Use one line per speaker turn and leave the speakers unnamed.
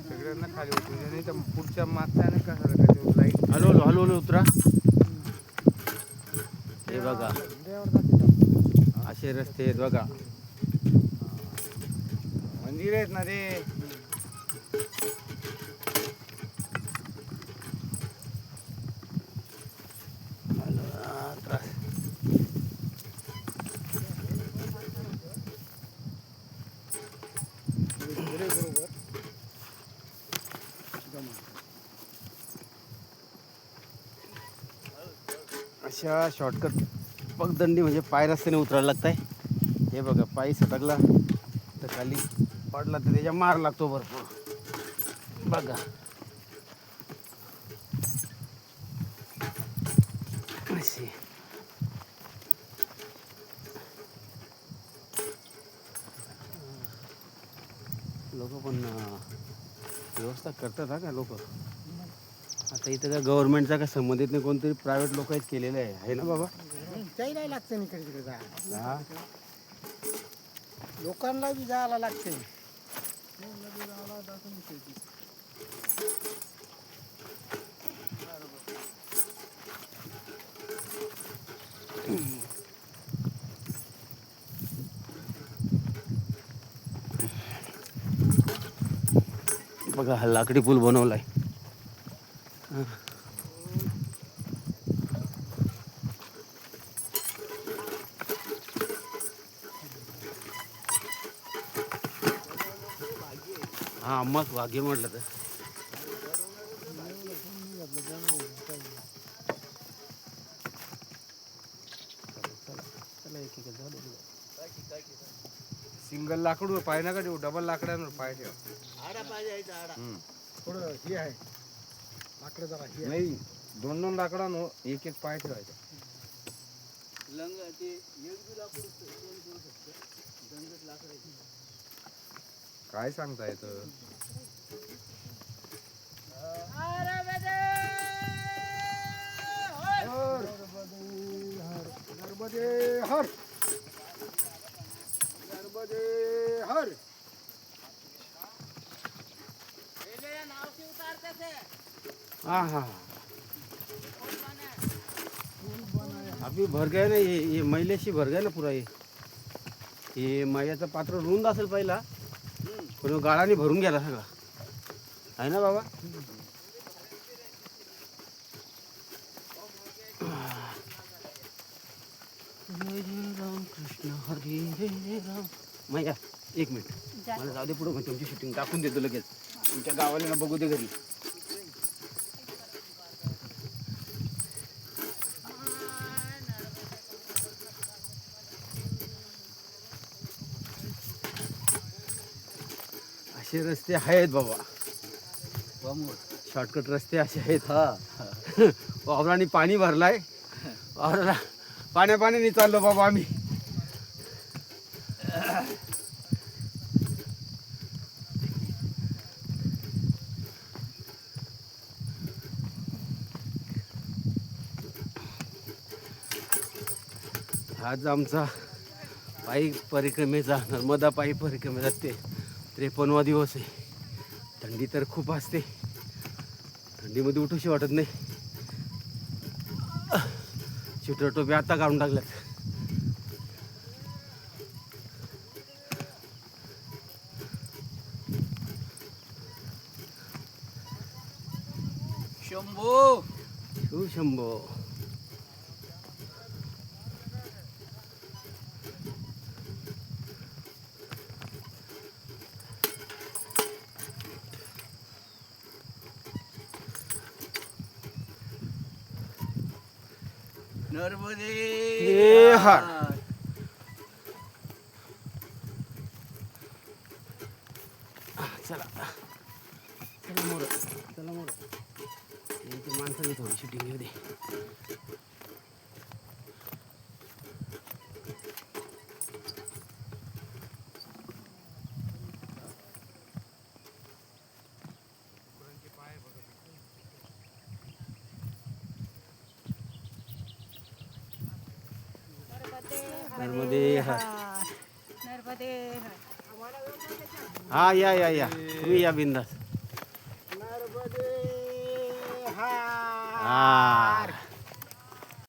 सगळ्यांना खाली उतरू द्या, नाही तर पुढच्या मागच्या नाही का सगळं लाईट.
हळू हळू हळू हळू उतरा. हे बघा असे रस्ते आहेत बघा.
मंदिर आहेत ना ते.
अशा शॉर्टकट पगदंडी म्हणजे पाय रस्त्याने उतरायला लागत आहे. हे बघा पायी सटकला तर खाली पडला तर त्याच्या मार लागतो भरपूर बघा. अशी लोक पण व्यवस्था करतात हा का लोक. आता इथं काय गव्हर्नमेंटचा काय संबंधित नाही, कोणतरी प्रायव्हेट लोक आहेत केलेलं आहे ना बाबा.
काही नाही लागते इकडे तिकडे जायला.
हा
लोकांना बी जायला लागते.
बघा हा लाकडी पूल बनवलाय. हा मग भाग्य म्हटलं तर
सिंगल लाकूड पाय नका ठेवू, डबल लाकडांवर पाय ठेवा.
थोडं हे आहे लाकडं जरा हे आहे.
नाही, दोन दोन लाकडांवर एक एक पाय ठेवायचा. काय सांगता येतं.
नर्मदे हर, नर्मदे हर.
हाँ हाँ अभी भर गया ना ये मैल्याशी भर गया ना पुरा. ये मैयाचं पात्र रुंद असेल पहिला, पण गाळाने भरून गेला सगळा आहे ना बाबा. राम कृष्ण हरे राम. मैया एक मिनिट मला जाऊ दे पुढं, मग तुमची शूटिंग टाकून देतो लगेच. तुमच्या गावाला ना बघू दे घरी. असे रस्ते आहेत बाबा, शॉर्टकट रस्ते असे आहेत. हा वावराने पाणी भरलाय, वावराला पाण्याने चाललो बाबा आम्ही. आज आमचा पायी परिक्रमेचा, नर्मदा पायी परिक्रमेचा 53वा दिवस आहे. थंडी तर खूप असते, थंडीमध्ये उठूशी वाटत नाही. स्वेटर टोपी आता काढून टाकल्यात.
शंभो
शिव शंभो.
नर्मदे
हर. चला चला मोर, चला मोर. यांची माणसाने थोडी शूटिंग घेऊ दे. नर्मदे हर.
नर्मदे हर.
हा या या या तुम्ही या बिंदास
नर्मदे हर
हा